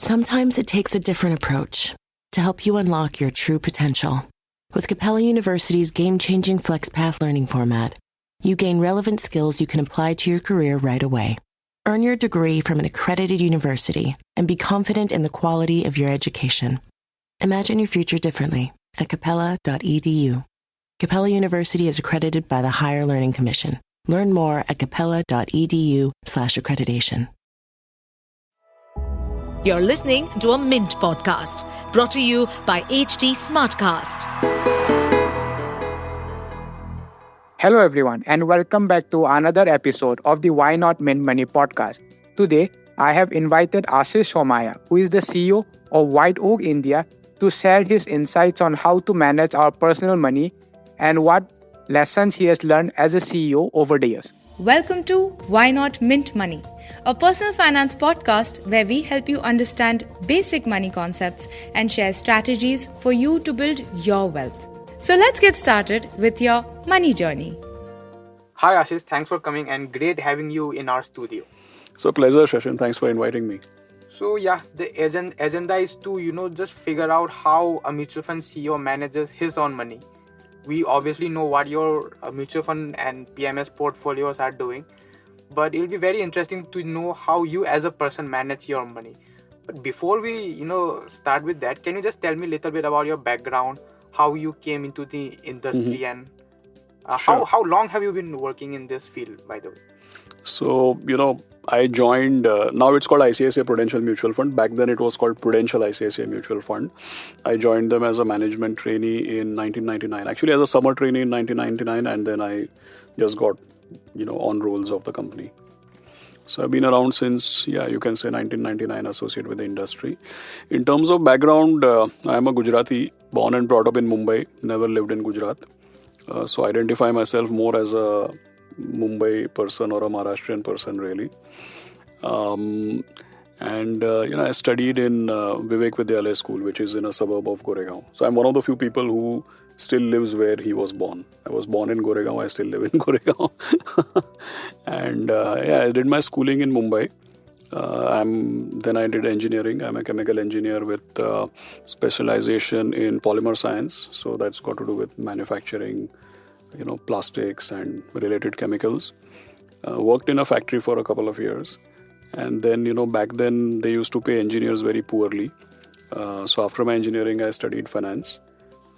sometimes it takes a different approach to help you unlock your true potential. With Capella University's game-changing FlexPath learning format, you gain relevant skills you can apply to your career right away. Earn your degree from an accredited university and be confident in the quality of your education. Imagine your future differently at capella.edu. Capella University is accredited by the Higher Learning Commission. Learn more at capella.edu/accreditation. You're listening to a Mint podcast brought to you by HT Smartcast. Hello everyone and welcome back to another episode of the Why Not Mint Money podcast. Today, I have invited Ashish Somaiyaa, who is the CEO of WhiteOak India, to share his insights on how to manage our personal money and what lessons he has learned as a CEO over the years. Welcome to Why Not Mint Money, a personal finance podcast where we help you understand basic money concepts and share strategies for you to build your wealth. So let's get started with your money journey. Hi Ashish, thanks for coming and great having you in our studio. It's a pleasure, Sashind. Thanks for inviting me. So the agenda is to, just figure out how a mutual fund CEO manages his own money. We obviously know what your mutual fund and PMS portfolios are doing, but it'll be very interesting to know how you as a person manage your money. But before we, start with that, can you just tell me a little bit about your background, how you came into the industry and Sure. how long have you been working in this field, by the way? So, I joined, now it's called ICICI Prudential Mutual Fund. Back then it was called Prudential ICICI Mutual Fund. I joined them as a management trainee in 1999. Actually, as a summer trainee in 1999, and then I just got, on rolls of the company. So I've been around since, you can say 1999, associated with the industry. In terms of background, I am a Gujarati, born and brought up in Mumbai, never lived in Gujarat. So I identify myself more as a Mumbai person or a Maharashtrian person, really. I studied in Vivek Vidyalaya School, which is in a suburb of Goregaon. So I'm one of the few people who still lives where he was born. I was born in Goregaon, I still live in Goregaon. And I did my schooling in Mumbai. Then I did engineering. I'm a chemical engineer with specialization in polymer science. So that's got to do with manufacturing, plastics and related chemicals. Worked in a factory for a couple of years. And then, back then they used to pay engineers very poorly. So after my engineering, I studied finance.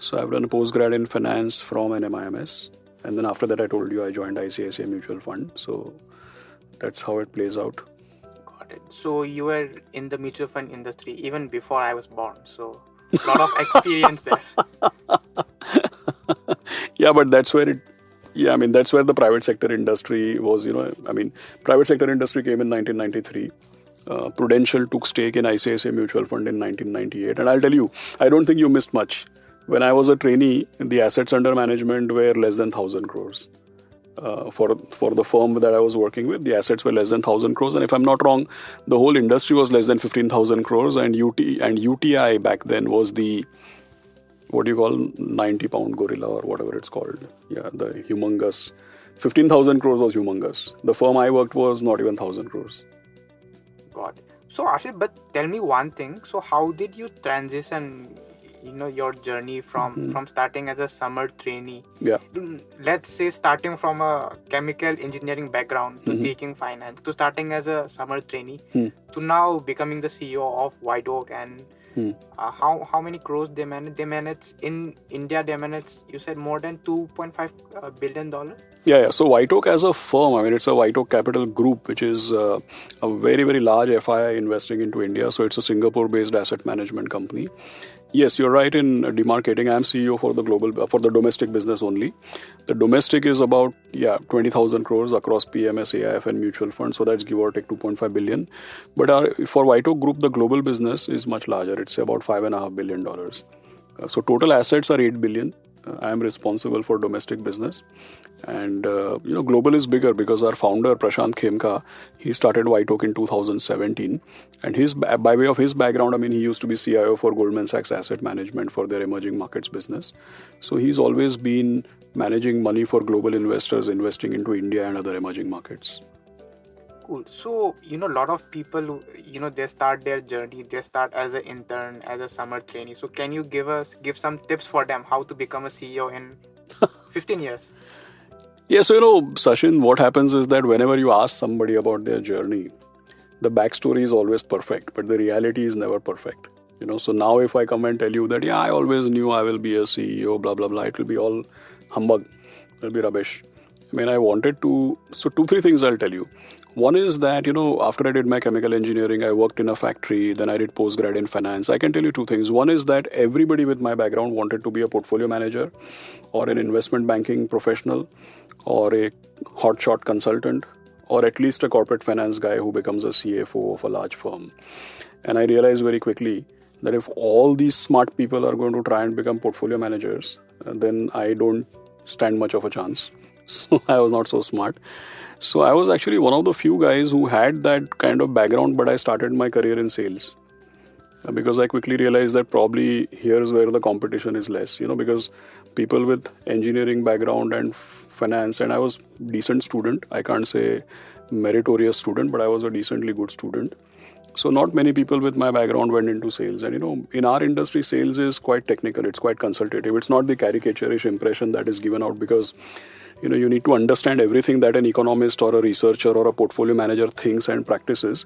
So I've done a postgrad in finance from an MIMS. And then after that, I told you I joined ICICI Mutual Fund. So that's how it plays out. Got it. So you were in the mutual fund industry even before I was born. So a lot of experience there. Yeah, but that's where that's where the private sector industry was, private sector industry came in 1993. Prudential took stake in ICICI Mutual Fund in 1998. And I'll tell you, I don't think you missed much. When I was a trainee, the assets under management were less than 1,000 crores. For the firm that I was working with, the assets were less than 1,000 crores. And if I'm not wrong, the whole industry was less than 15,000 crores. And UTI back then was the 90-pound gorilla or whatever it's called. Yeah, the humongous. 15,000 crores was humongous. The firm I worked was not even 1,000 crores. Got it. So Ashish, but tell me one thing. So how did you transition, your journey from starting as a summer trainee? Yeah. Let's say starting from a chemical engineering background to taking finance, to starting as a summer trainee, to now becoming the CEO of WhiteOak and how many crores they manage? They manage in India. They manage, you said, more than $2.5 billion. Yeah. So WhiteOak as a firm, it's a WhiteOak Capital Group, which is a very, very large FII investing into India. So it's a Singapore-based asset management company. Yes, you're right in demarcating. I'm CEO for the domestic business only. The domestic is about 20,000 crores across PMS, AIF, and mutual funds. So that's give or take 2.5 billion. But for WhiteOak Group, the global business is much larger. It's about $5.5 billion. So total assets are 8 billion. I am responsible for domestic business. And, global is bigger because our founder, Prashant Khemka, he started WhiteOak in 2017. And by way of his background, he used to be CIO for Goldman Sachs Asset Management for their emerging markets business. So he's always been managing money for global investors investing into India and other emerging markets. Cool. So, a lot of people, they start their journey, they start as an intern, as a summer trainee. So can you give some tips for them how to become a CEO in 15 years? Yeah, so Sachin, what happens is that whenever you ask somebody about their journey, the backstory is always perfect, but the reality is never perfect. So now if I come and tell you that, yeah, I always knew I will be a CEO, blah, blah, blah, it will be all humbug. It will be rubbish. I wanted to... So 2-3 things I'll tell you. One is that, after I did my chemical engineering, I worked in a factory, then I did postgrad in finance. I can tell you 2 things. One is that everybody with my background wanted to be a portfolio manager or an investment banking professional or a hotshot consultant or at least a corporate finance guy who becomes a CFO of a large firm. And I realized very quickly that if all these smart people are going to try and become portfolio managers, then I don't stand much of a chance. So I was not so smart. So I was actually one of the few guys who had that kind of background, but I started my career in sales. Because I quickly realized that probably here's where the competition is less, because people with engineering background and finance, and I was decent student. I can't say meritorious student, but I was a decently good student. So not many people with my background went into sales. And in our industry, sales is quite technical. It's quite consultative. It's not the caricaturish impression that is given out because, you need to understand everything that an economist or a researcher or a portfolio manager thinks and practices.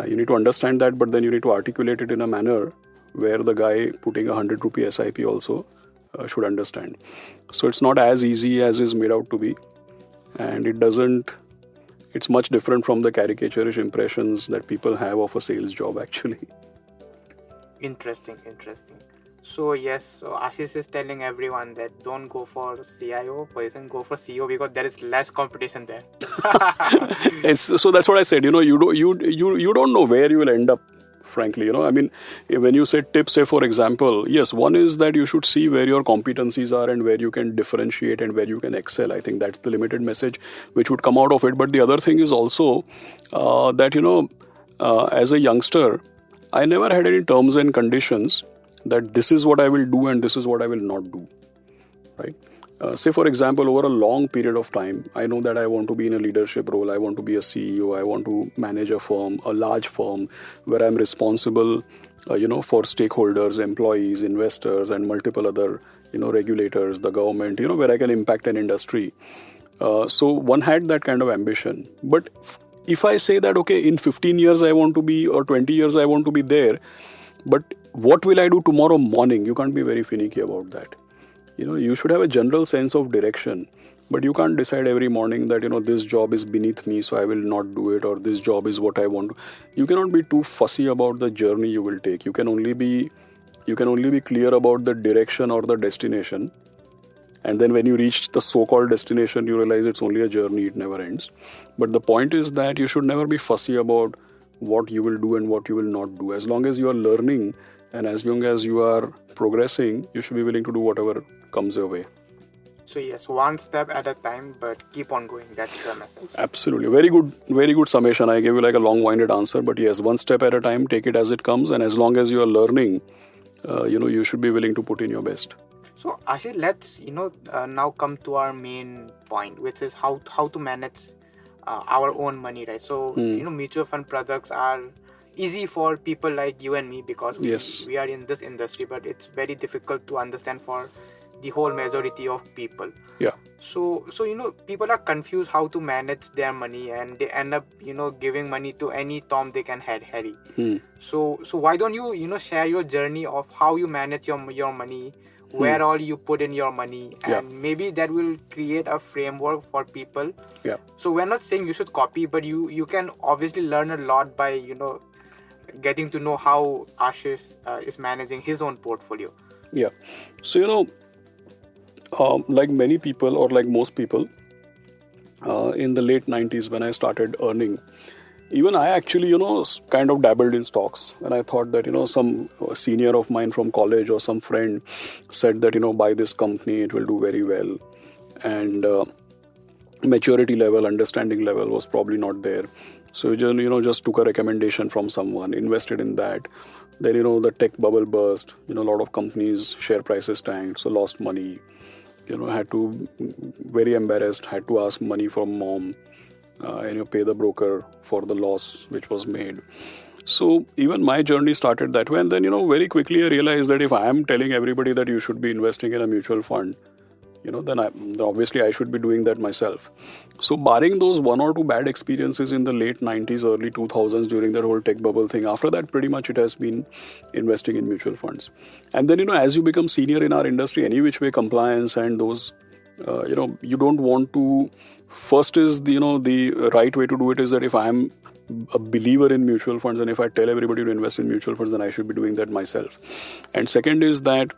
You need to understand that, but then you need to articulate it in a manner where the guy putting 100 rupee SIP also should understand. So it's not as easy as is made out to be. And it's much different from the caricaturish impressions that people have of a sales job actually. Interesting. So Ashish is telling everyone that don't go for CIO person, go for CEO because there is less competition there. So that's what I said. You don't know where you will end up. Frankly, when you say tips, say for example, yes, one is that you should see where your competencies are and where you can differentiate and where you can excel. I think that's the limited message which would come out of it. But the other thing is also that as a youngster, I never had any terms and conditions that this is what I will do and this is what I will not do, right? Say, for example, over a long period of time, I know that I want to be in a leadership role. I want to be a CEO. I want to manage a firm, a large firm, where I'm responsible, for stakeholders, employees, investors, and multiple other, regulators, the government, where I can impact an industry. So one had that kind of ambition. But if I say that, okay, in 15 years I want to be, or 20 years I want to be there, but what will I do tomorrow morning? You can't be very finicky about that. You should have a general sense of direction, but you can't decide every morning that, this job is beneath me, so I will not do it, or this job is what I want to. You cannot be too fussy about the journey you will take. You can only be clear about the direction or the destination. And then when you reach the so-called destination, you realize it's only a journey, it never ends. But the point is that you should never be fussy about what you will do and what you will not do. As long as you are learning and as long as you are progressing, you should be willing to do whatever comes your way. So yes, one step at a time, but keep on going. That's the message. Absolutely. Very good summation. I gave you like a long-winded answer, but yes, one step at a time, take it as it comes. And as long as you are learning, you should be willing to put in your best. So Ashish, let's, now come to our main point, which is how to manage our own money, right? So, mutual fund products are easy for people like you and me because we are in this industry, but it's very difficult to understand for the whole majority of people. Yeah. So people are confused how to manage their money and they end up, giving money to any Tom, Dick and Harry. So why don't you, share your journey of how you manage your money, where all you put in your money, and maybe that will create a framework for people. Yeah. So we're not saying you should copy, but you can obviously learn a lot by, getting to know how Ashish is managing his own portfolio. Yeah. So, like many people or like most people, in the late 90s when I started earning, even I actually, kind of dabbled in stocks. And I thought that, some senior of mine from college or some friend said that, buy this company, it will do very well. And maturity level, understanding level was probably not there. So, just took a recommendation from someone, invested in that. Then, the tech bubble burst. A lot of companies' share prices tanked, so lost money. Very embarrassed, had to ask money from mom. and you pay the broker for the loss which was made. So even my journey started that way. And then, very quickly I realized that if I am telling everybody that you should be investing in a mutual fund, then obviously I should be doing that myself. So barring those one or two bad experiences in the late 90s, early 2000s during that whole tech bubble thing, after that pretty much it has been investing in mutual funds. And then, as you become senior in our industry, any which way compliance and those, you don't want to, first is, the right way to do it is that if I am a believer in mutual funds and if I tell everybody to invest in mutual funds, then I should be doing that myself. And second is that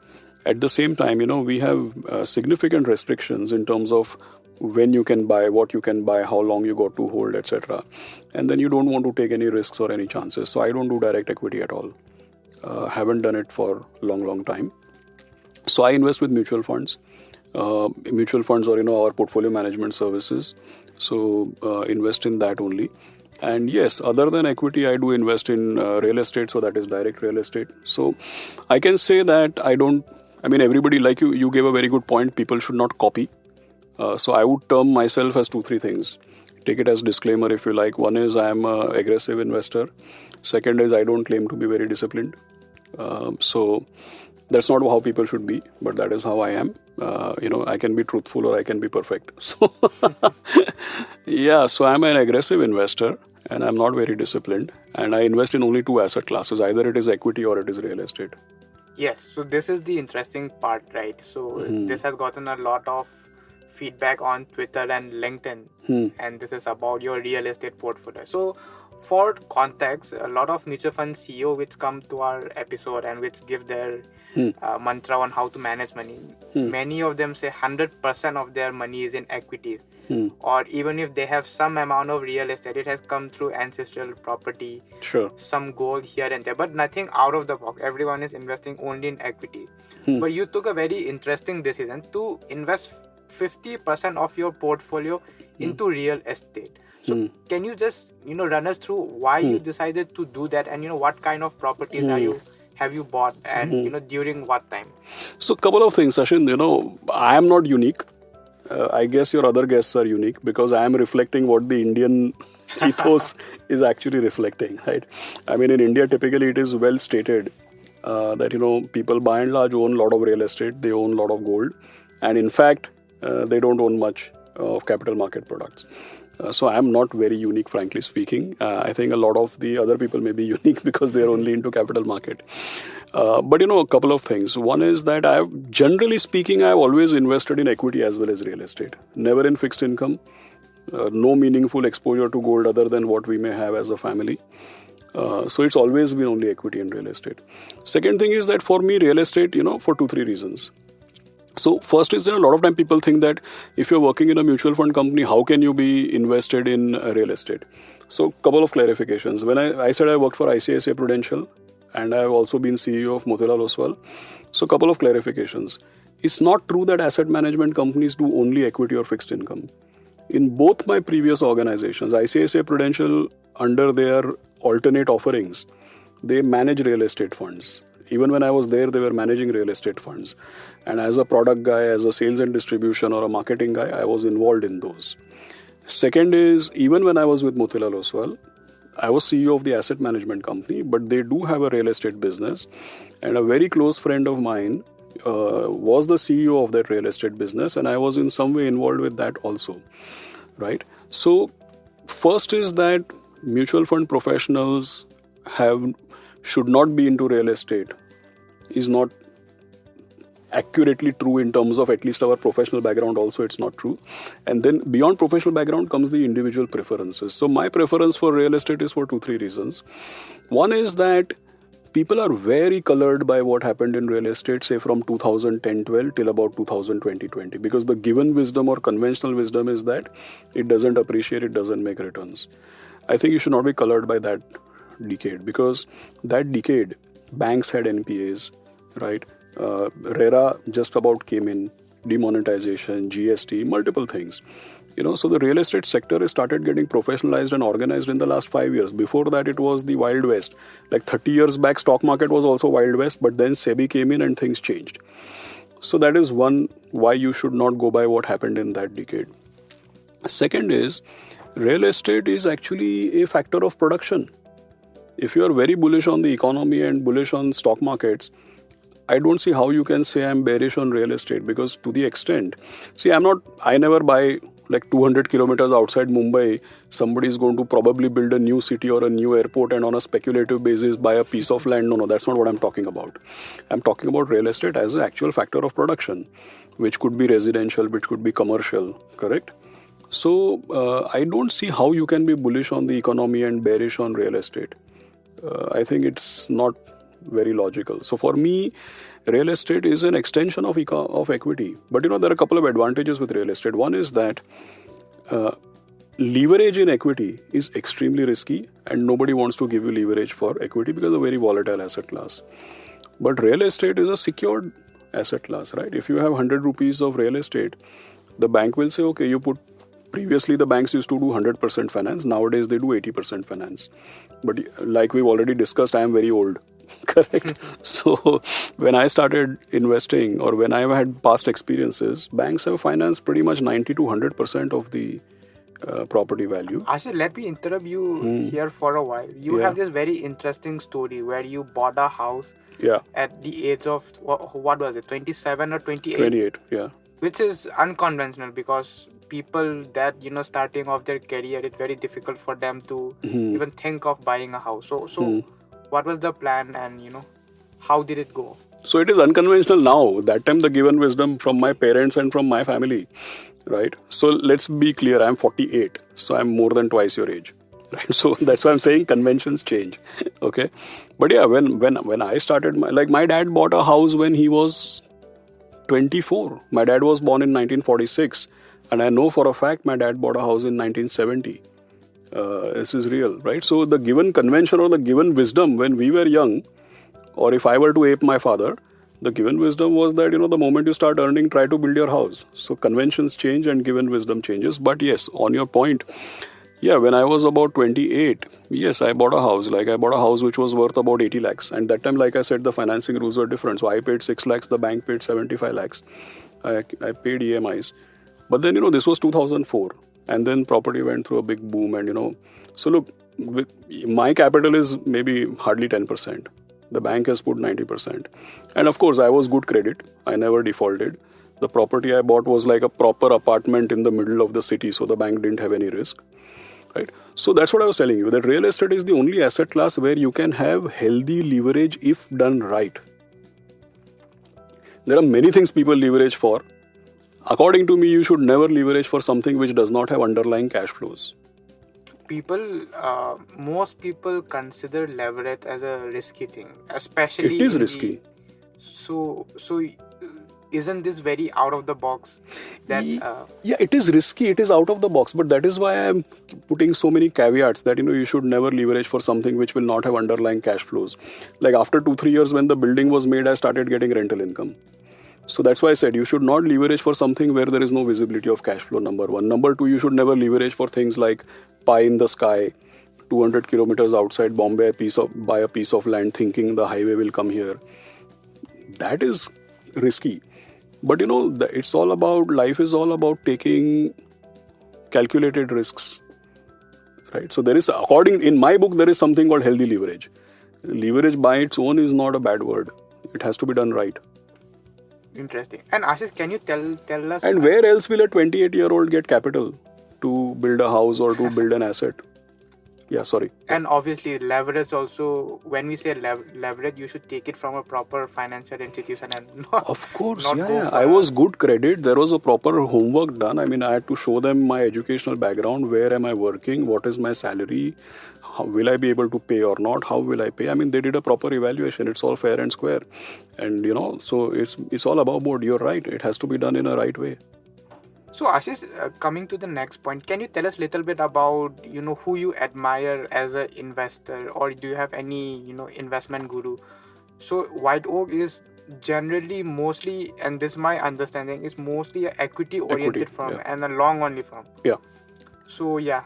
at the same time, we have significant restrictions in terms of when you can buy, what you can buy, how long you got to hold, etc. And then you don't want to take any risks or any chances. So I don't do direct equity at all. Haven't done it for a long time. So I invest with mutual funds. Mutual funds or, our portfolio management services. So invest in that only. And yes, other than equity, I do invest in real estate. So that is direct real estate. So I can say that everybody, like you gave a very good point. People should not copy. So I would term myself as 2-3 things. Take it as disclaimer if you like. One is I am an aggressive investor. Second is I don't claim to be very disciplined. So that's not how people should be, but that is how I am. I can be truthful or I can be perfect. So so I'm an aggressive investor and I'm not very disciplined. And I invest in only 2 asset classes. Either it is equity or it is real estate. Yes, so this is the interesting part, right? So this has gotten a lot of feedback on Twitter and LinkedIn, and this is about your real estate portfolio. So for context, a lot of mutual fund CEO which come to our episode and which give their mantra on how to manage money, many of them say 100% of their money is in equities. Or even if they have some amount of real estate, it has come through ancestral property, some gold here and there, but nothing out of the box. Everyone is investing only in equity. But you took a very interesting decision to invest 50% of your portfolio into real estate. So can you just run us through why you decided to do that, and what kind of properties have you bought, and during what time? So couple of things, Sashind. I am not unique. I guess your other guests are unique because I am reflecting what the Indian ethos is actually reflecting, right? In India, typically it is well stated that, people by and large own a lot of real estate, they own a lot of gold, and in fact, they don't own much of capital market products. So I'm not very unique, frankly speaking. I think a lot of the other people may be unique because they're only into capital market. But a couple of things. One is that generally speaking, I've always invested in equity as well as real estate. Never in fixed income. No meaningful exposure to gold other than what we may have as a family. So it's always been only equity and real estate. Second thing is that for me, real estate, for 2-3 reasons. So first is, a lot of time people think that if you're working in a mutual fund company, how can you be invested in real estate? So couple of clarifications. When I said I worked for ICICI Prudential and I've also been CEO of Motilal Oswal. So couple of clarifications. It's not true that asset management companies do only equity or fixed income. In both my previous organizations, ICICI Prudential, under their alternate offerings, they manage real estate funds. Even when I was there, they were managing real estate funds. And as a product guy, as a sales and distribution or a marketing guy, I was involved in those. Second is, even when I was with Motilal Oswal, I was CEO of the asset management company, but they do have a real estate business. And a very close friend of mine was the CEO of that real estate business, and I was in some way involved with that also. Right? So, first is that mutual fund professionals should not be into real estate is not accurately true in terms of at least our professional background. Also, it's not true. And then beyond professional background comes the individual preferences. So my preference for real estate is for 2-3 reasons. One is that people are very colored by what happened in real estate, say from 2010-12 till about 2020-20, because the given wisdom or conventional wisdom is that it doesn't appreciate, it doesn't make returns. I think you should not be colored by that decade, because that decade banks had NPAs, right? RERA just about came in, demonetization, GST, multiple things. So the real estate sector has started getting professionalized and organized in the last 5 years. Before that, it was the Wild West. Like 30 years back, stock market was also Wild West, but then SEBI came in and things changed. So that is one why you should not go by what happened in that decade. Second is, Real estate is actually a factor of production. If you are very bullish on the economy and bullish on stock markets, I don't see how you can say I'm bearish on real estate, because to the extent, I never buy like 200 kilometers outside Mumbai, somebody is going to probably build a new city or a new airport and on a speculative basis buy a piece of land. No, that's not what I'm talking about. I'm talking about real estate as an actual factor of production, which could be residential, which could be commercial, correct? So I don't see how you can be bullish on the economy and bearish on real estate. I think it's not very logical. So for me, real estate is an extension of equity. But there are a couple of advantages with real estate. One is that leverage in equity is extremely risky, and nobody wants to give you leverage for equity because it's a very volatile asset class. But real estate is a secured asset class, right? If you have 100 rupees of real estate, the bank will say, okay, previously the banks used to do 100% finance. Nowadays they do 80% finance. But like we've already discussed, I am very old. Correct. So when I started investing, or when I had past experiences, banks have financed pretty much 90 to 100% of the property value. Ashish, let me interrupt you here for a while. You have this very interesting story where you bought a house at the age of, what was it, 27 or 28? 28, yeah. Which is unconventional, because people that, starting off their career, it's very difficult for them to even think of buying a house. So what was the plan, and, how did it go? So it is unconventional now. That time the given wisdom from my parents and from my family, right? So let's be clear, I'm 48. So I'm more than twice your age. Right? So that's why I'm saying conventions change. Okay. But yeah, when I started, my dad bought a house when he was 24. My dad was born in 1946. And I know for a fact my dad bought a house in 1970. This is real, right? So the given convention or the given wisdom when we were young, or if I were to ape my father, the given wisdom was that, the moment you start earning, try to build your house. So conventions change and given wisdom changes. But yes, on your point, when I was about 28, yes, I bought a house. I bought a house which was worth about 80 lakhs. And that time, like I said, the financing rules were different. So I paid 6 lakhs, the bank paid 75 lakhs. I paid EMIs. But then, this was 2004. And then property went through a big boom. And, so look, my capital is maybe hardly 10%. The bank has put 90%. And of course, I was good credit. I never defaulted. The property I bought was like a proper apartment in the middle of the city. So the bank didn't have any risk. Right? So that's what I was telling you, that real estate is the only asset class where you can have healthy leverage if done right. There are many things people leverage for. According to me, you should never leverage for something which does not have underlying cash flows. Most people consider leverage as a risky thing, especially. It is risky. So isn't this very out of the box? It is risky. It is out of the box. But that is why I am putting so many caveats that, you should never leverage for something which will not have underlying cash flows. Like after 2-3 years when the building was made, I started getting rental income. So that's why I said you should not leverage for something where there is no visibility of cash flow, number one. Number two, you should never leverage for things like pie in the sky, 200 kilometers outside Bombay, buy a piece of land thinking the highway will come here. That is risky. But life is all about taking calculated risks. Right? So in my book, there is something called healthy leverage. Leverage by its own is not a bad word. It has to be done right. Interesting. And Ashish, can you tell us? And where else will a 28-year-old get capital to build a house or to build an asset? Yeah, sorry. And obviously leverage also, when we say leverage, you should take it from a proper financial institution and not. Of course, I was good credit. There was a proper homework done. I had to show them my educational background. Where am I working? What is my salary? How will I be able to pay or not? How will I pay? They did a proper evaluation. It's all fair and square. And, so it's all about board. You're right. It has to be done in a right way. So Ashish, coming to the next point, can you tell us a little bit about, who you admire as an investor, or do you have any, investment guru? So WhiteOak is generally mostly, and this is my understanding, is mostly an equity-oriented firm and a long-only firm. Yeah. So, yeah.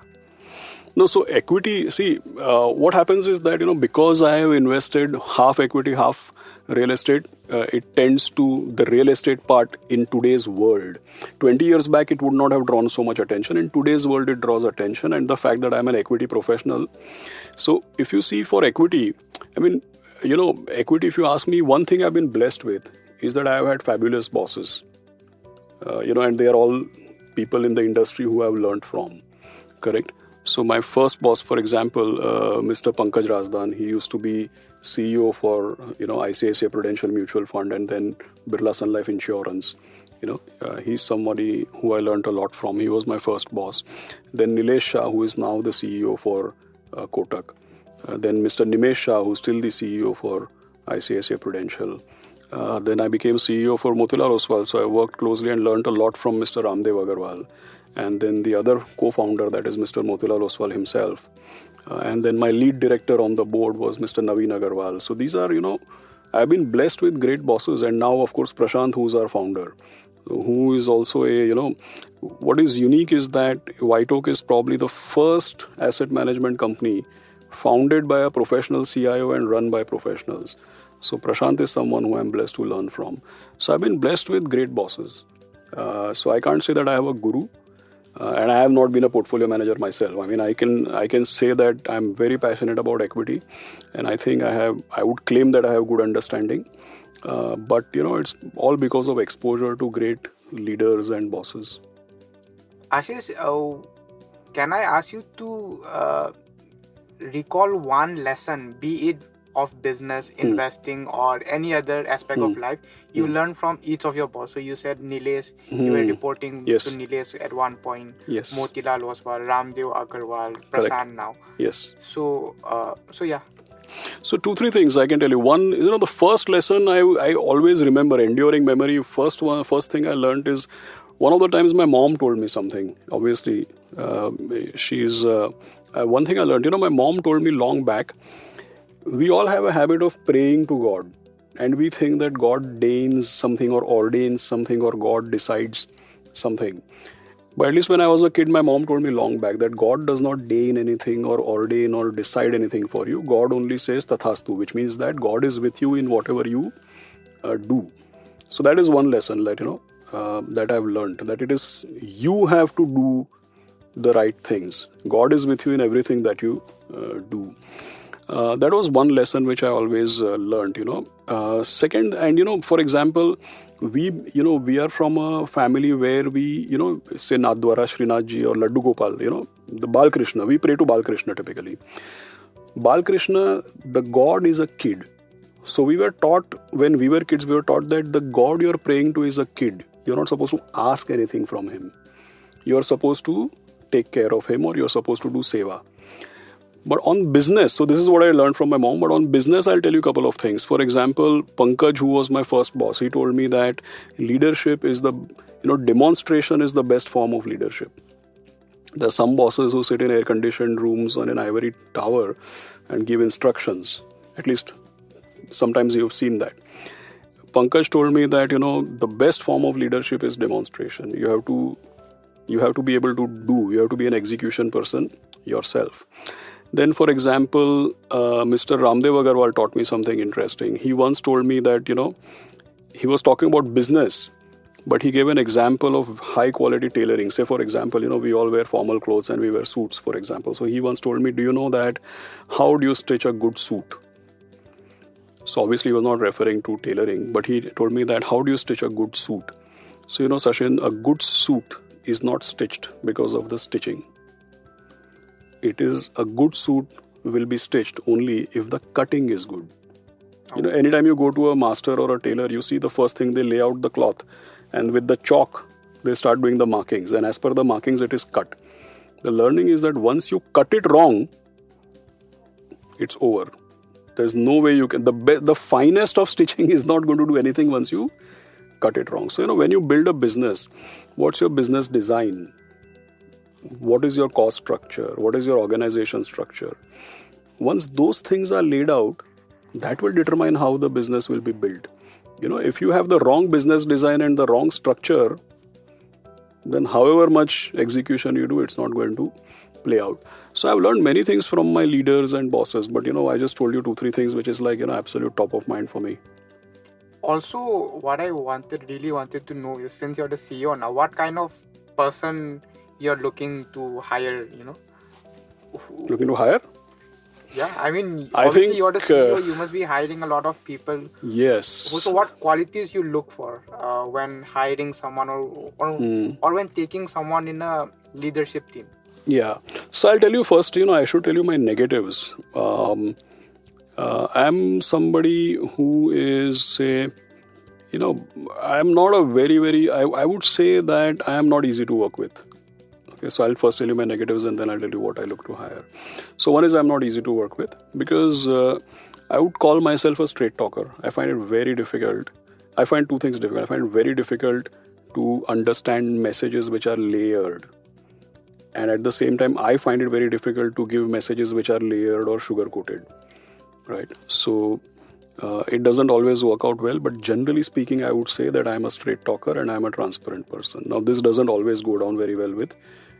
No, so equity, see, what happens is that, because I have invested half equity, half real estate, it tends to the real estate part in today's world. 20 years back, it would not have drawn so much attention. In today's world, it draws attention, and the fact that I'm an equity professional. So if you see for equity, equity, if you ask me, one thing I've been blessed with is that I have had fabulous bosses, and they are all people in the industry who I've learned from, correct? So my first boss, for example, Mr. Pankaj Razdan, he used to be CEO for, ICICI Prudential Mutual Fund and then Birla Sun Life Insurance. He's somebody who I learned a lot from. He was my first boss. Then Nilesh Shah, who is now the CEO for Kotak. Then Mr. Nimesh Shah, who's still the CEO for ICICI Prudential. Then I became CEO for Motilal Oswal, so I worked closely and learned a lot from Mr. Ramdev Agarwal. And then the other co-founder, that is Mr. Motilal Oswal himself. And then my lead director on the board was Mr. Naveen Agarwal. So these are, I've been blessed with great bosses. And now, of course, Prashant, who's our founder, who is also what is unique is that WhiteOak is probably the first asset management company founded by a professional CIO and run by professionals. So Prashant is someone who I'm blessed to learn from. So I've been blessed with great bosses. So I can't say that I have a guru. And I have not been a portfolio manager myself. I mean, I can say that I'm very passionate about equity, and I think I would claim that I have good understanding. But it's all because of exposure to great leaders and bosses. Ashish, can I ask you to recall one lesson, be it of business, investing, or any other aspect of life, you learned from each of your boss? So you said Nilesh, you were reporting to Nilesh at one point. Yes. Motilal Oswal, Ramdev Agarwal, Correct. Prashant now. Yes. So yeah. So 2-3 things I can tell you. One, the first lesson I always remember, enduring memory. First thing I learned is one of the times my mom told me something. Obviously, she's one thing I learned. My mom told me long back. We all have a habit of praying to God, and we think that God deigns something or ordains something or God decides something. But at least when I was a kid, my mom told me long back that God does not deign anything or ordain or decide anything for you. God only says tathastu, which means that God is with you in whatever you do. So that is one lesson that, that I've learned, that it is you have to do the right things. God is with you in everything that you do. That was one lesson which I always learned, Second, and, for example, we are from a family where we, say Nadwara, Srinathji or Laddu Gopal, the Bal Krishna. We pray to Bal Krishna typically. Bal Krishna, the God is a kid. So we were taught, when we were kids, we were taught that the God you're praying to is a kid. You're not supposed to ask anything from him. You're supposed to take care of him, or you're supposed to do seva. But on business, so this is what I learned from my mom, but on business, I'll tell you a couple of things. For example, Pankaj, who was my first boss, he told me that leadership is demonstration is the best form of leadership. There are some bosses who sit in air-conditioned rooms on an ivory tower and give instructions. At least sometimes you've seen that. Pankaj told me that, the best form of leadership is demonstration. You have to be able to do. You have to be an execution person yourself. Then, for example, Mr. Ramdev Agarwal taught me something interesting. He once told me that, he was talking about business, but he gave an example of high quality tailoring. Say, for example, we all wear formal clothes and we wear suits, for example. So he once told me, do you know that how do you stitch a good suit? So obviously he was not referring to tailoring, but he told me that how do you stitch a good suit? So, Sashind, a good suit is not stitched because of the stitching. It is a good suit will be stitched only if the cutting is good. Anytime you go to a master or a tailor, you see the first thing they lay out the cloth, and with the chalk they start doing the markings, and as per the markings it is cut. The learning is that once you cut it wrong, it's over. There's no way you can. The finest of stitching is not going to do anything once you cut it wrong. So when you build a business, what's your business design? What is your cost structure? What is your organization structure? Once those things are laid out, that will determine how the business will be built. If you have the wrong business design and the wrong structure, then however much execution you do, it's not going to play out. So I've learned many things from my leaders and bosses, but I just told you 2-3 things which is like absolute top of mind for me. Also, what I really wanted to know is, since you're the CEO now, what kind of person you're looking to hire, Looking to hire? Yeah, I mean, I obviously think, you're the CEO, you must be hiring a lot of people. Yes. So what qualities you look for when hiring someone or when taking someone in a leadership team? Yeah. So I'll tell you first, I should tell you my negatives. I'm somebody who is, say, I'm not a I would say that I am not easy to work with. Okay, so I'll first tell you my negatives and then I'll tell you what I look to hire. So one is I'm not easy to work with because I would call myself a straight talker. I find it very difficult. I find two things difficult. I find it very difficult to understand messages which are layered. And at the same time, I find it very difficult to give messages which are layered or sugar-coated. Right? So it doesn't always work out well, but generally speaking, I would say that I'm a straight talker and I'm a transparent person. Now, this doesn't always go down very well with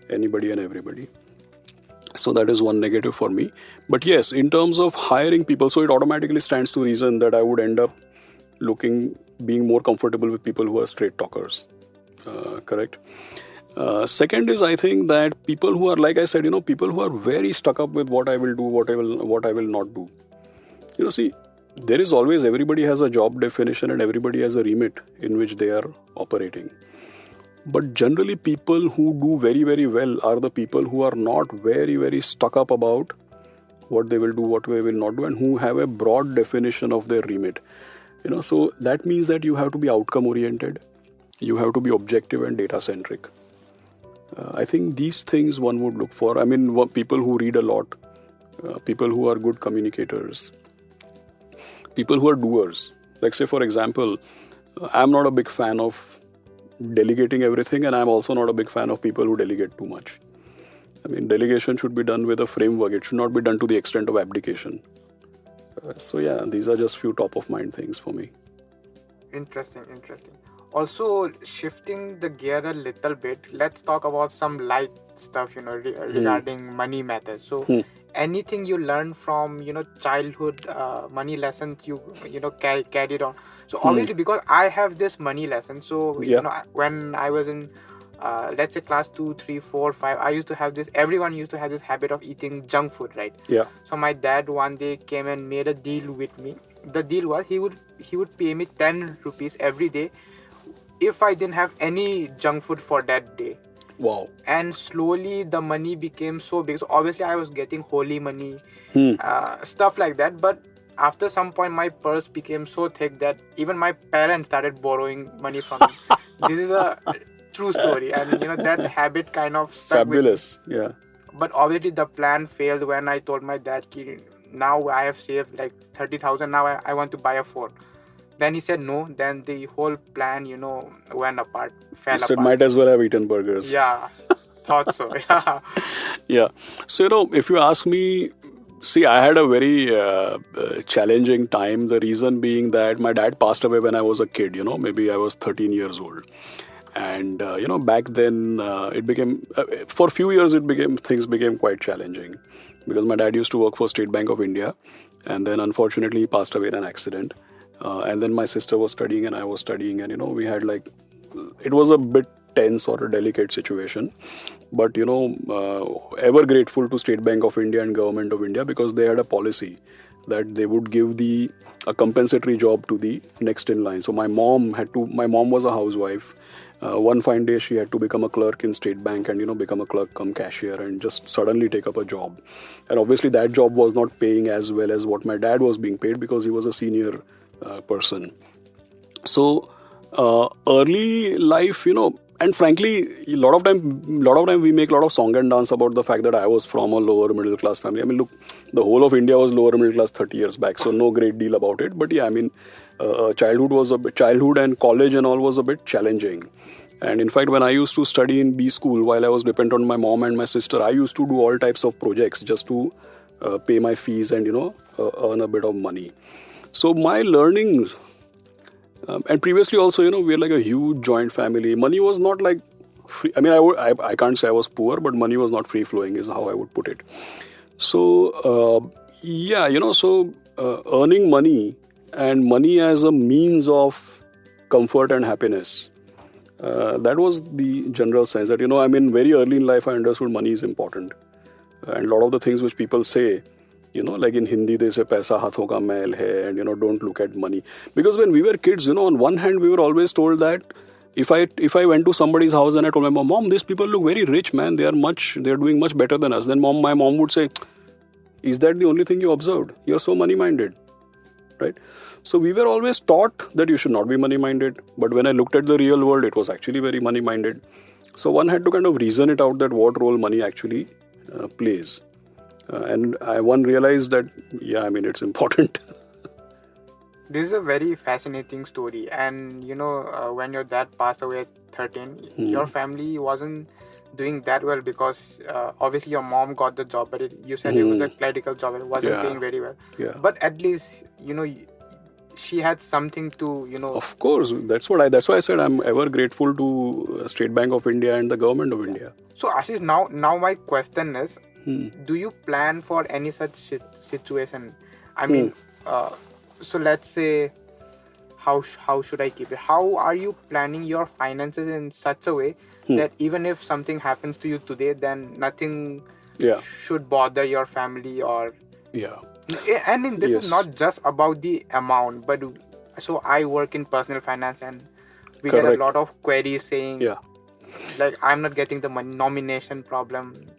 anybody and everybody. So that is one negative for me. But yes, in terms of hiring people, so it automatically stands to reason that I would end up being more comfortable with people who are straight talkers. Correct? Second is, I think that people who are, like I said, people who are very stuck up with what I will do, what I will not do. See, there is always, everybody has a job definition and everybody has a remit in which they are operating. But generally, people who do very, very well are the people who are not very, very stuck up about what they will do, what they will not do, and who have a broad definition of their remit. So that means that you have to be outcome oriented, you have to be objective and data centric. I think these things one would look for. I mean, people who read a lot, people who are good communicators, people who are doers. Like, say, for example, I'm not a big fan of delegating everything, and I'm also not a big fan of people who delegate too much. I mean, delegation should be done with a framework. It should not be done to the extent of abdication. So yeah, these are just few top of mind things for me. Interesting. Also, shifting the gear a little bit, let's talk about some light stuff, regarding money matters. So anything you learned from, childhood money lessons you carried on. So obviously, because I have this money lesson, so when I was in let's say class 2, 3, 4, 5, everyone used to have this habit of eating junk food, right? Yeah. So my dad one day came and made a deal with me. The deal was he would pay me 10 rupees every day if I didn't have any junk food for that day. Wow. And slowly the money became so big. So obviously I was getting holy money, stuff like that. But after some point, my purse became so thick that even my parents started borrowing money from me. This is a true story. And that habit kind of stuck Fabulous. with me. Yeah. But obviously the plan failed when I told my dad, now I have saved like 30,000. Now I want to buy a phone. Then he said no. Then the whole plan, went apart, fell apart. So might as well have eaten burgers. Yeah, thought so. Yeah. Yeah. So, if you ask me, see, I had a very challenging time. The reason being that my dad passed away when I was a kid, maybe I was 13 years old. And, back then it became, for a few years, things became quite challenging because my dad used to work for State Bank of India. And then unfortunately he passed away in an accident. And then my sister was studying and I was studying, and we had it was a bit tense or a delicate situation, but ever grateful to State Bank of India and Government of India because they had a policy that they would give a compensatory job to the next in line. So my mom was a housewife. One fine day she had to become a clerk in State Bank and become a clerk come cashier and just suddenly take up a job. And obviously that job was not paying as well as what my dad was being paid because he was a senior person. So early life, and frankly, a lot of time we make a lot of song and dance about the fact that I was from a lower middle class family. I mean, look, the whole of India was lower middle class 30 years back, so no great deal about it. But yeah, I mean, childhood and college and all was a bit challenging. And in fact, when I used to study in B school, while I was dependent on my mom and my sister, I used to do all types of projects just to pay my fees and earn a bit of money. So my learnings, and previously also, we were like a huge joint family. Money was not like free. I mean, I can't say I was poor, but money was not free flowing is how I would put it. So earning money and money as a means of comfort and happiness. That was the general sense that, very early in life I understood money is important. And a lot of the things which people say, like in Hindi they say paisa haathon ka mail hai, and don't look at money. Because when we were kids, on one hand we were always told that if I went to somebody's house and I told my mom, these people look very rich, man, they are doing much better than us. Then my mom would say, is that the only thing you observed? You're so money minded, right? So we were always taught that you should not be money minded. But when I looked at the real world, it was actually very money minded. So one had to kind of reason it out that what role money actually plays. One realized that, it's important. This is a very fascinating story. And, when your dad passed away at 13, your family wasn't doing that well because obviously your mom got the job, but you said it was a clerical job. It wasn't paying very well. Yeah. But at least, she had something to, Of course. That's why I said I'm ever grateful to State Bank of India and the government of India. So Ashish, now my question is, do you plan for any such situation? I mean, so let's say, how should I keep it? How are you planning your finances in such a way that even if something happens to you today, then nothing should bother your family or... Yeah. I mean, this is not just about the amount, but so I work in personal finance and we get a lot of queries saying, like, I'm not getting the money, nomination problem,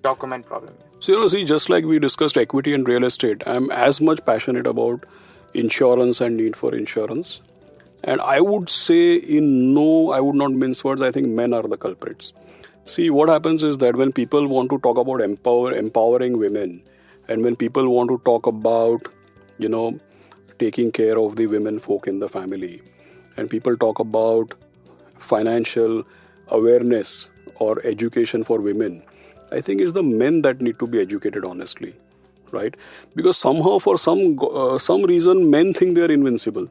document problem. So, just like we discussed equity and real estate, I'm as much passionate about insurance and need for insurance. And I would say I would not mince words, I think men are the culprits. See, what happens is that when people want to talk about empowering women, and when people want to talk about, taking care of the women folk in the family, and people talk about financial awareness or education for women, I think it's the men that need to be educated honestly, right? Because somehow for some reason men think they are invincible,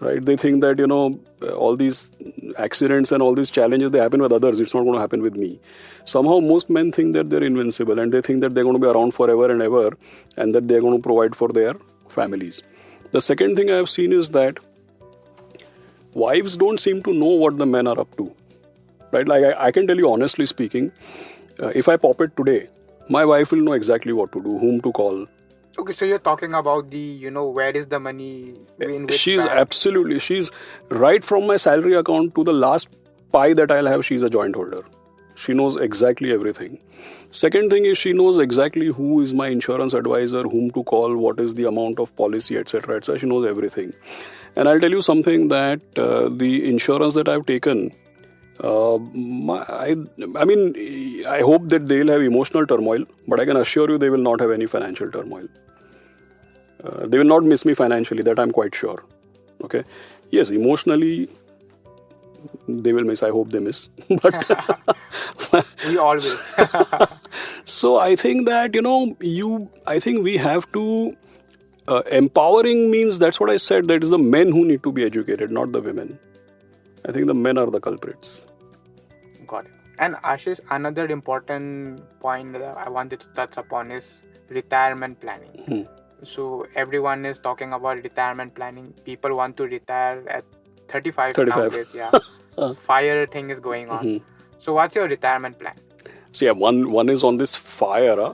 right? They think that, all these accidents and all these challenges, they happen with others. It's not going to happen with me. Somehow most men think that they're invincible and they think that they're going to be around forever and ever and that they're going to provide for their families. The second thing I have seen is that wives don't seem to know what the men are up to, right? Like I can tell you honestly speaking, if I pop it today, my wife will know exactly what to do, whom to call. Okay, so you're talking about the, where is the money? She's right from my salary account to the last pie that I'll have, she's a joint holder. She knows exactly everything. Second thing is she knows exactly who is my insurance advisor, whom to call, what is the amount of policy, etc. etc. She knows everything. And I'll tell you something that the insurance that I've taken, I hope that they'll have emotional turmoil, but I can assure you they will not have any financial turmoil. They will not miss me financially, that I'm quite sure. Okay. Yes, emotionally, they will miss. I hope they miss. But we all will. So I think that, I think we have to, empowering means, that's what I said, that is the men who need to be educated, not the women. I think the men are the culprits. Got it. And Ashish, another important point that I wanted to touch upon is retirement planning. So everyone is talking about retirement planning. People want to retire at 35 nowadays. Yeah. Fire thing is going on. So what's your retirement plan? See, one is on this fire.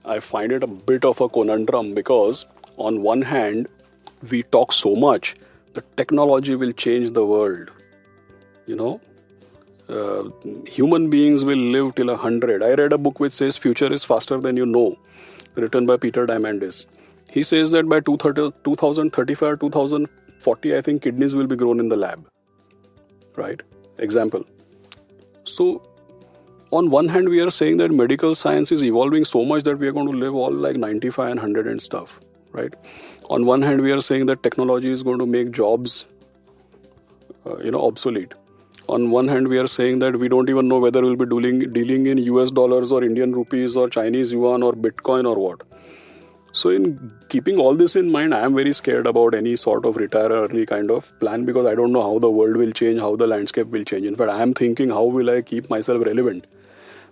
I find it a bit of a conundrum because on one hand, we talk so much that technology will change the world. Human beings will live till 100. I read a book which says future is faster than you know, written by Peter Diamandis. He says that by 2035, 2040, I think kidneys will be grown in the lab. Right? Example. So, on one hand, we are saying that medical science is evolving so much that we are going to live all like 95 and 100 and stuff. Right? On one hand, we are saying that technology is going to make jobs, obsolete. On one hand, we are saying that we don't even know whether we'll be dealing in US dollars or Indian rupees or Chinese yuan or Bitcoin or what. So in keeping all this in mind, I am very scared about any sort of retire early kind of plan, because I don't know how the world will change, how the landscape will change. In fact, I am thinking, how will I keep myself relevant,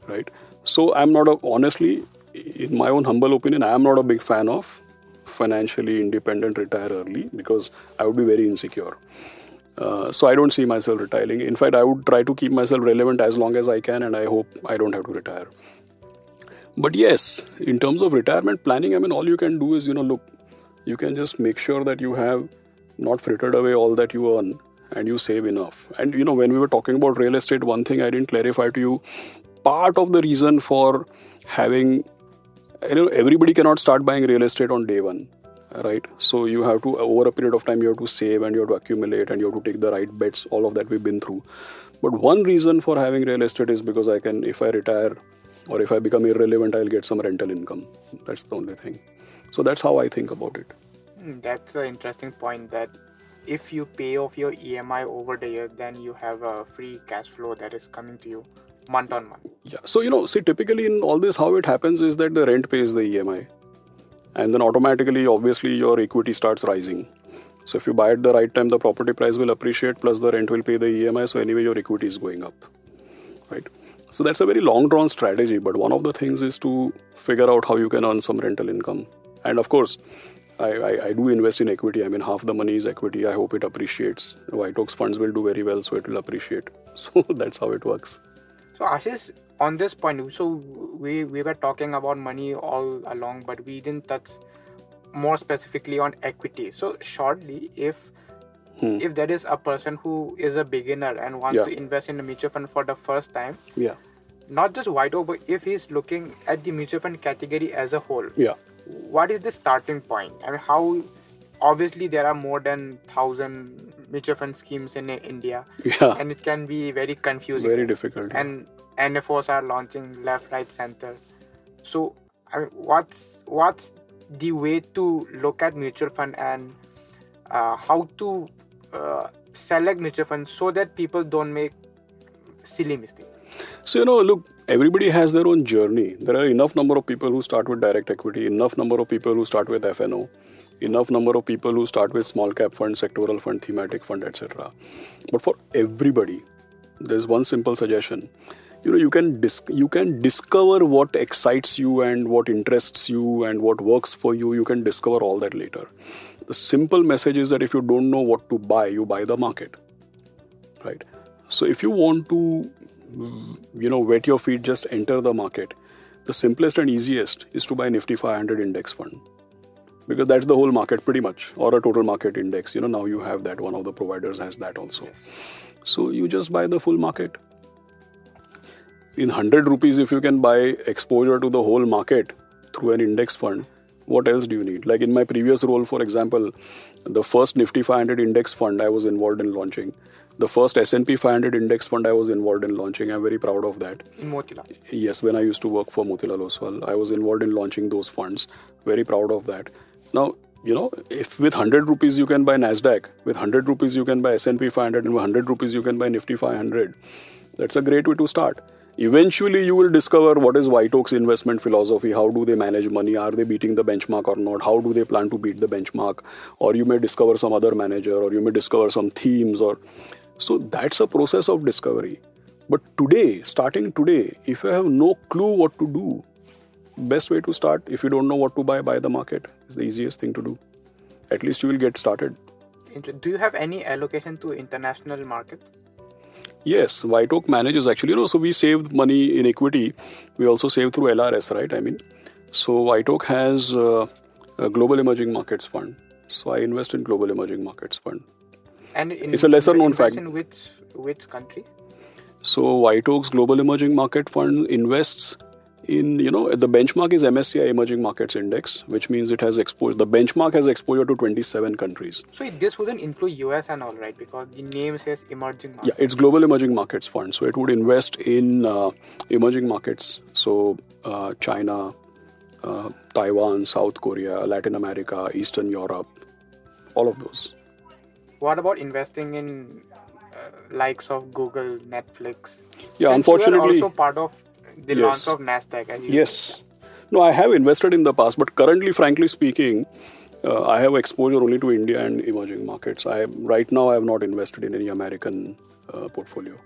right? So I'm not honestly, in my own humble opinion, I am not a big fan of financially independent retire early, because I would be very insecure. So I don't see myself retiring. In fact, I would try to keep myself relevant as long as I can, and I hope I don't have to retire. But yes, in terms of retirement planning, I mean, all you can do is, look, you can just make sure that you have not frittered away all that you earn and you save enough. And, when we were talking about real estate, one thing I didn't clarify to you, part of the reason for having, everybody cannot start buying real estate on day one, right? So you have to, over a period of time, you have to save and you have to accumulate and you have to take the right bets, all of that we've been through. But one reason for having real estate is because I can, if I retire, or if I become irrelevant, I'll get some rental income. That's the only thing. So that's how I think about it. That's an interesting point, that if you pay off your EMI over the year, then you have a free cash flow that is coming to you month on month. Yeah. So, see, typically in all this, how it happens is that the rent pays the EMI. And then automatically, obviously, your equity starts rising. So if you buy at the right time, the property price will appreciate, plus the rent will pay the EMI. So anyway, your equity is going up, right? So that's a very long-drawn strategy, but one of the things is to figure out how you can earn some rental income. And of course, I do invest in equity. I mean, half the money is equity. I hope it appreciates. WhiteOak's funds will do very well, so it will appreciate. So that's how it works. So Ashish, on this point, so we were talking about money all along, but we didn't touch more specifically on equity. So shortly, if there is a person who is a beginner and wants to invest in a mutual fund for the first time, not just WhiteOak, but if he's looking at the mutual fund category as a whole, what is the starting point? I mean, how, obviously there are more than 1,000 mutual fund schemes in India, and it can be very confusing, very difficult, and NFOs are launching left, right, center. So I mean, what's the way to look at mutual fund, and how to select mutual funds so that people don't make silly mistakes? So, look, everybody has their own journey. There are enough number of people who start with direct equity, enough number of people who start with FNO, enough number of people who start with small cap fund, sectoral fund, thematic fund, etc. But for everybody, there's one simple suggestion. You can discover what excites you and what interests you and what works for you. You can discover all that later. The simple message is that if you don't know what to buy, you buy the market, right? So if you want to, wet your feet, just enter the market. The simplest and easiest is to buy Nifty 500 index fund, because that's the whole market pretty much, or a total market index. Now you have that. One of the providers has that also. So you just buy the full market. In 100 rupees, if you can buy exposure to the whole market through an index fund, what else do you need? Like in my previous role, for example, the first Nifty 500 index fund I was involved in launching. The first S&P 500 index fund I was involved in launching. I'm very proud of that. In Motilal? Yes, when I used to work for Motilal Oswal, I was involved in launching those funds. Very proud of that. Now, if with 100 rupees you can buy Nasdaq, with 100 rupees you can buy S&P 500, and with 100 rupees you can buy Nifty 500, that's a great way to start. Eventually, you will discover what is WhiteOak's investment philosophy. How do they manage money? Are they beating the benchmark or not? How do they plan to beat the benchmark? Or you may discover some other manager, or you may discover some themes. So that's a process of discovery. But starting today, if you have no clue what to do, best way to start, if you don't know what to buy the market. It's the easiest thing to do. At least you will get started. Do you have any allocation to international market? Yes, WhiteOak manages actually, so we saved money in equity. We also save through LRS, right? I mean, so WhiteOak has a Global Emerging Markets Fund. So I invest in Global Emerging Markets Fund. And it's a lesser known fact. In which country? So WhiteOak's Global Emerging Market Fund invests in, the benchmark is MSCI Emerging Markets Index, which means it has exposure. The benchmark has exposure to 27 countries. So this wouldn't include US and all, right? Because the name says emerging markets. Yeah, it's Global Emerging Markets Fund. So it would invest in emerging markets. So China, Taiwan, South Korea, Latin America, Eastern Europe, all of those. What about investing in likes of Google, Netflix? Yeah, Since unfortunately. you are also part of the launch of Nasdaq. Yes. No, I have invested in the past, but currently, frankly speaking, I have exposure only to India and emerging markets. Right now, I have not invested in any American portfolio.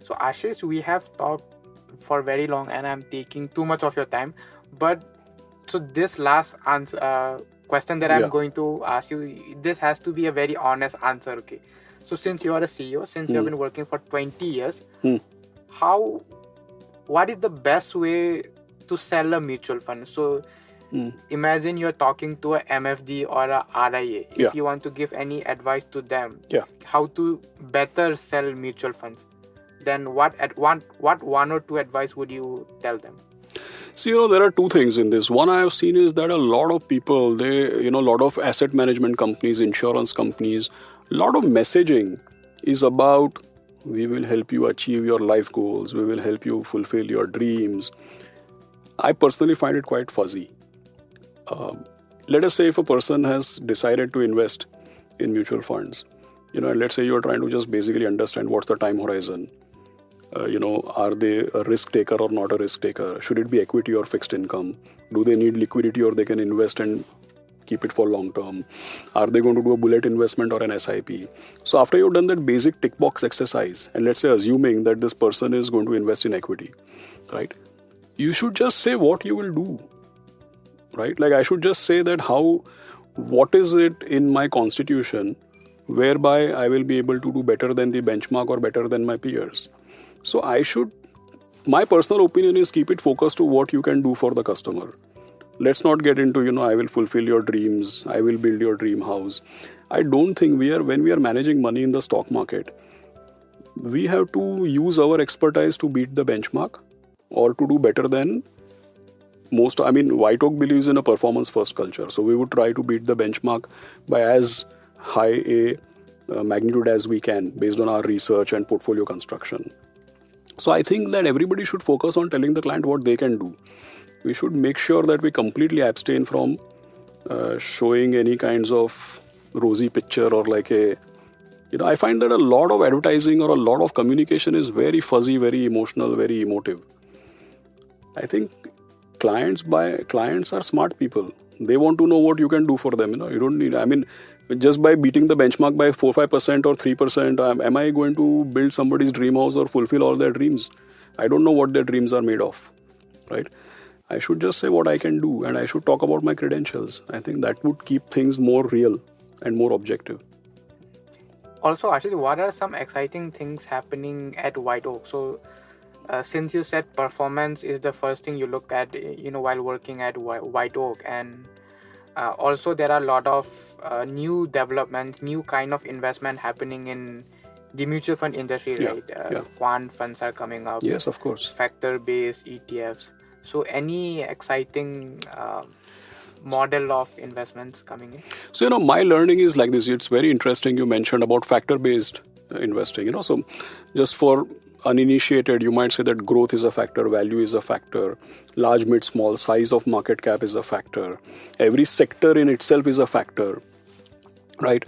So Ashish, we have talked for very long and I'm taking too much of your time. But so this last question that I'm going to ask you, this has to be a very honest answer, okay? So since you are a CEO, since you have been working for 20 years, what is the best way to sell a mutual fund? So imagine you're talking to a MFD or a RIA. If you want to give any advice to them, how to better sell mutual funds, then what one or two advice would you tell them? See, there are two things in this. One I have seen is that a lot of people, a lot of asset management companies, insurance companies, a lot of messaging is about, we will help you achieve your life goals, we will help you fulfill your dreams. I personally find it quite fuzzy. Let us say if a person has decided to invest in mutual funds, and let's say you're trying to just basically understand what's the time horizon. Are they a risk taker or not a risk taker? Should it be equity or fixed income? Do they need liquidity or they can invest and keep it for long term? Are they going to do a bullet investment or an SIP? So after you've done that basic tick box exercise, and let's say assuming that this person is going to invest in equity, right? You should just say what you will do, right? Like I should just say that what is it in my constitution whereby I will be able to do better than the benchmark or better than my peers. So my personal opinion is keep it focused to what you can do for the customer. Let's not get into, I will fulfill your dreams, I will build your dream house. I don't think when we are managing money in the stock market, we have to use our expertise to beat the benchmark or to do better than most. WhiteOak believes in a performance first culture. So we would try to beat the benchmark by as high a magnitude as we can based on our research and portfolio construction. So I think that everybody should focus on telling the client what they can do. We should make sure that we completely abstain from showing any kinds of rosy picture or I find that a lot of advertising or a lot of communication is very fuzzy, very emotional, very emotive. I think clients are smart people. They want to know what you can do for them. You don't need, just by beating the benchmark by 4-5% or 3%, am I going to build somebody's dream house or fulfill all their dreams? I don't know what their dreams are made of, right? I should just say what I can do and I should talk about my credentials. I think that would keep things more real and more objective. Also, Ashish, what are some exciting things happening at WhiteOak? So, since you said performance is the first thing you look at, while working at WhiteOak, and also there are a lot of new developments, new kind of investment happening in the mutual fund industry, right? Quant funds are coming up. Yes, of course. Factor-based ETFs. So, any exciting model of investments coming in? So, my learning is like this. It's very interesting you mentioned about factor-based investing. So, just for uninitiated, you might say that growth is a factor, value is a factor, large, mid, small, size of market cap is a factor. Every sector in itself is a factor, right?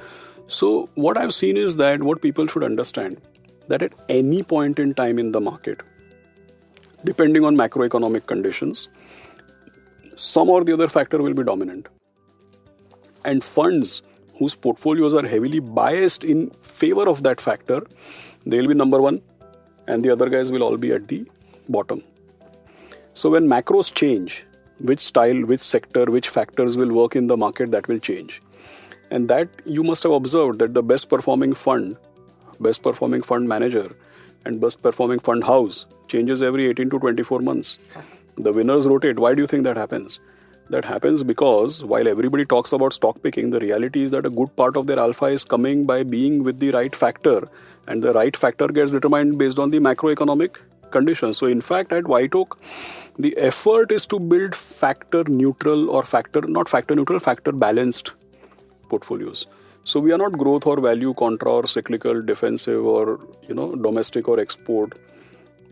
So what I've seen is that what people should understand, that at any point in time in the market, depending on macroeconomic conditions, some or the other factor will be dominant. And funds whose portfolios are heavily biased in favor of that factor, they'll be number one, and the other guys will all be at the bottom. So when macros change, which style, which sector, which factors will work in the market, that will change. And that you must have observed that the best performing fund manager and best performing fund house changes every 18 to 24 months. The winners rotate. Why do you think that happens? That happens because while everybody talks about stock picking, the reality is that a good part of their alpha is coming by being with the right factor, and the right factor gets determined based on the macroeconomic conditions. So in fact, at WhiteOak, the effort is to build factor neutral or factor balanced portfolios. So we are not growth or value contra or cyclical, defensive or domestic or export.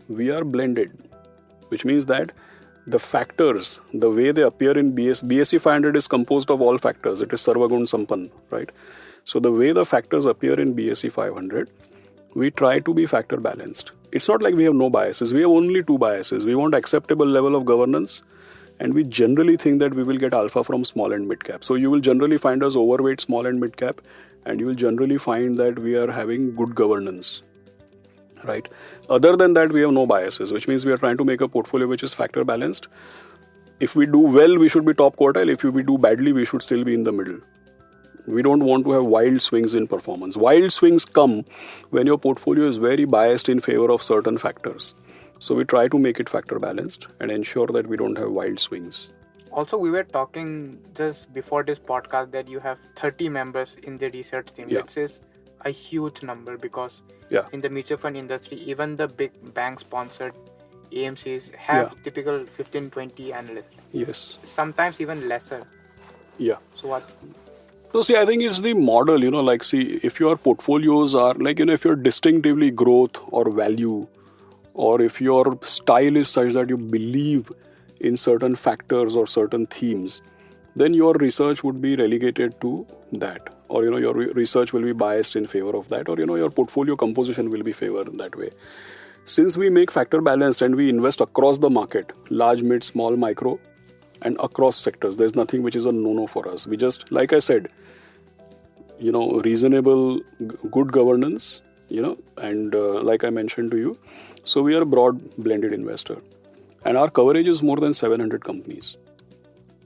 We are blended, which means that the factors, the way they appear in BSE 500 is composed of all factors. It is Sarvagun Sampan, right? So the way the factors appear in BSE 500, we try to be factor balanced. It's not like we have no biases. We have only two biases. We want acceptable level of governance And we generally think that we will get alpha from small and mid cap. So you will generally find us overweight small and mid cap, and you will generally find that we are having good governance, right? Other than that, we have no biases, which means we are trying to make a portfolio which is factor balanced. If we do well, we should be top quartile. If we do badly, we should still be in the middle. We don't want to have wild swings in performance. Wild swings come when your portfolio is very biased in favor of certain factors. So we try to make it factor balanced and ensure that we don't have wild swings. Also, we were talking just before this podcast that you have 30 members in the research team, which is a huge number, because in the mutual fund industry, even the big bank-sponsored AMCs have typical 15-20 analysts. Yes. Sometimes even lesser. Yeah. So what's... So see, I think it's the model, like see, if your portfolios are like, if you're distinctively growth or value, or if your style is such that you believe in certain factors or certain themes, then your research would be relegated to that. Or, your research will be biased in favor of that. Or, your portfolio composition will be favored that way. Since we make factor balanced and we invest across the market, large, mid, small, micro, and across sectors, there's nothing which is a no-no for us. We just, like I said, reasonable, good governance, and like I mentioned to you, so we are a broad blended investor. And our coverage is more than 700 companies.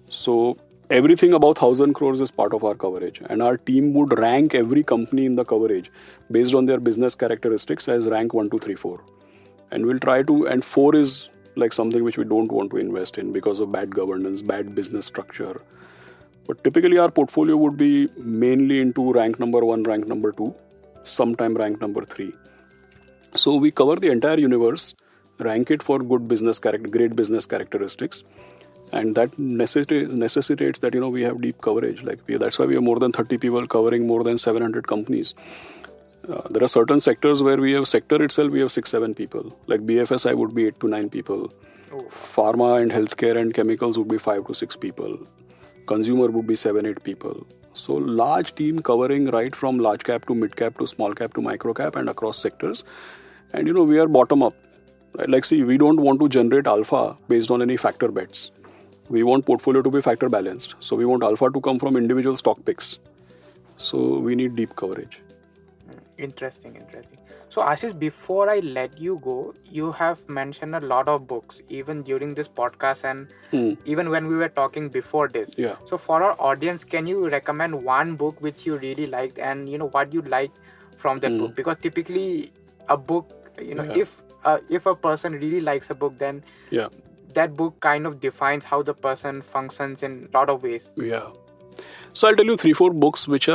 So everything above 1,000 crores is part of our coverage. And our team would rank every company in the coverage based on their business characteristics as rank 1, 2, 3, 4. And we'll try to, and 4 is like something which we don't want to invest in because of bad governance, bad business structure. But typically our portfolio would be mainly into rank number 1, rank number 2, sometime rank number 3. So we cover the entire universe, rank it for good business great business characteristics, and that necessitates that we have deep coverage. That's why we have more than 30 people covering more than 700 companies. There are certain sectors where we have 6-7 people. Like BFSI would be 8 to 9 people. Pharma and healthcare and chemicals would be 5 to 6 people. Consumer would be 7-8 people. So large team covering right from large cap to mid cap to small cap to micro cap and across sectors. And we are bottom up. Right? We don't want to generate alpha based on any factor bets. We want portfolio to be factor balanced. So we want alpha to come from individual stock picks. So we need deep coverage. Interesting. So Ashish, before I let you go, you have mentioned a lot of books, even during this podcast and even when we were talking before this. Yeah. So for our audience, can you recommend one book which you really liked and what you like from that book? Because typically a book, if a person really likes a book, then that book kind of defines how the person functions in a lot of ways. Yeah. So I'll tell you 3-4 books which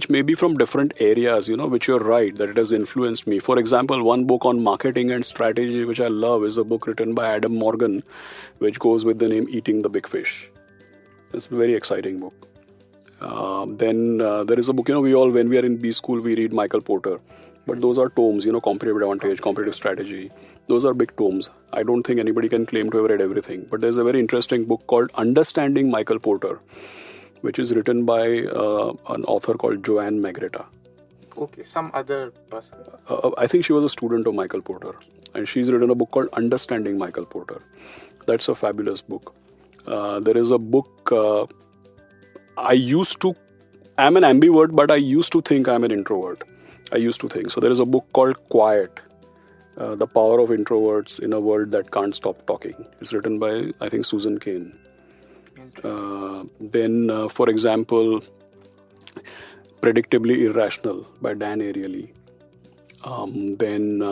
may be from different areas, which you're right, that it has influenced me. For example, one book on marketing and strategy, which I love, is a book written by Adam Morgan, which goes with the name Eating the Big Fish. It's a very exciting book. Then there is a book, when we are in B school, we read Michael Porter. But those are tomes, competitive advantage, competitive strategy. Those are big tomes. I don't think anybody can claim to have read everything. But there's a very interesting book called Understanding Michael Porter, which is written by an author called Joanne Magreta. Okay, some other person. I think she was a student of Michael Porter. And she's written a book called Understanding Michael Porter. That's a fabulous book. There is a book, I'm an ambivert, but I used to think I'm an introvert. So there is a book called Quiet, The Power of Introverts in a World That Can't Stop Talking. It's written by, I think, Susan Cain. Then, for example, Predictably Irrational by Dan Ariely. Then,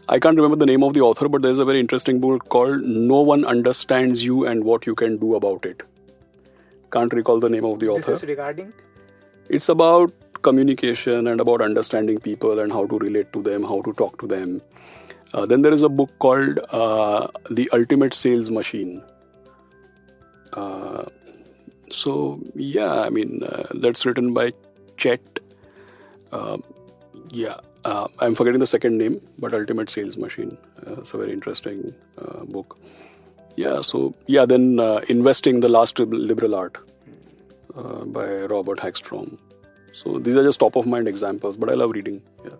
I can't remember the name of the author, but there's a very interesting book called No One Understands You and What You Can Do About It. Can't recall the name of the author. This is regarding? It's about communication and about understanding people and how to relate to them, how to talk to them. Then there is a book called The Ultimate Sales Machine. That's written by Chet. I'm forgetting the second name, but Ultimate Sales Machine. It's a very interesting book. Then Investing, the Last Liberal Art by Robert Hagstrom. So these are just top of mind examples, but I love reading. Yeah.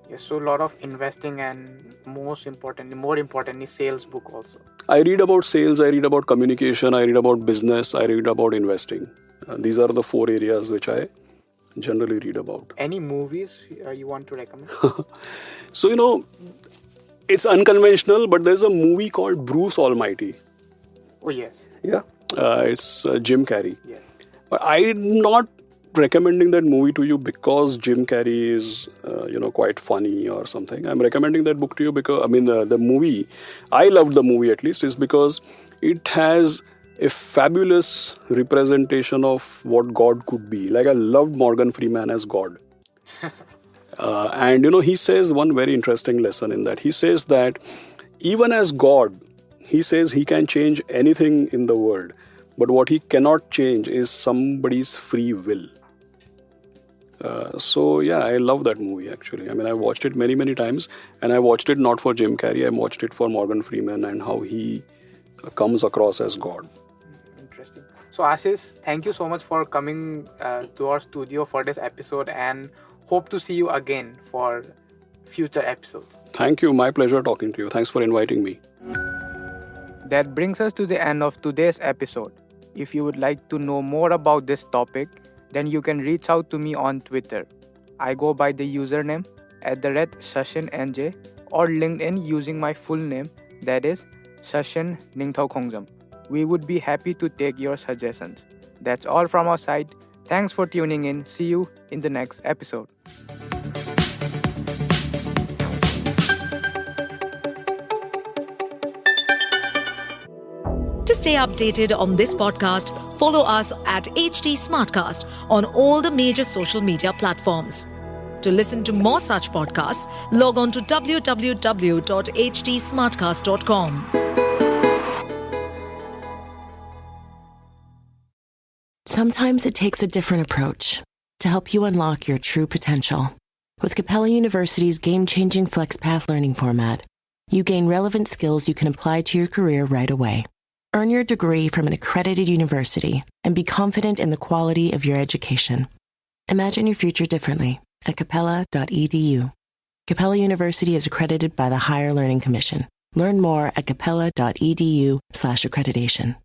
Yes, so a lot of investing and more importantly, sales book also. I read about sales, I read about communication, I read about business, I read about investing. These are the 4 areas which I generally read about. Any movies you want to recommend? So, it's unconventional, but there's a movie called Bruce Almighty. Oh, yes. Yeah. It's Jim Carrey. Yes. But I'm not recommending that movie to you because Jim Carrey is, quite funny or something. I'm recommending that book to you because, the movie, I loved the movie at least, is because it has a fabulous representation of what God could be. Like, I loved Morgan Freeman as God. And he says one very interesting lesson in that. He says that even as God, he says he can change anything in the world. But what he cannot change is somebody's free will. I love that movie actually. I watched it many, many times. And I watched it not for Jim Carrey. I watched it for Morgan Freeman and how he comes across as God. Interesting. So Ashish, thank you so much for coming to our studio for this episode, and hope to see you again for future episodes. Thank you. My pleasure talking to you. Thanks for inviting me. That brings us to the end of today's episode. If you would like to know more about this topic, then you can reach out to me on Twitter. I go by the username @SashinNJ, or LinkedIn using my full name, that is Sashind Ningthoukhongjam. We would be happy to take your suggestions. That's all from our side. Thanks for tuning in. See you in the next episode. To stay updated on this podcast, follow us at HT Smartcast on all the major social media platforms. To listen to more such podcasts, log on to www.htsmartcast.com. Sometimes it takes a different approach to help you unlock your true potential. With Capella University's game-changing FlexPath learning format, you gain relevant skills you can apply to your career right away. Earn your degree from an accredited university and be confident in the quality of your education. Imagine your future differently at capella.edu. Capella University is accredited by the Higher Learning Commission. Learn more at capella.edu/accreditation.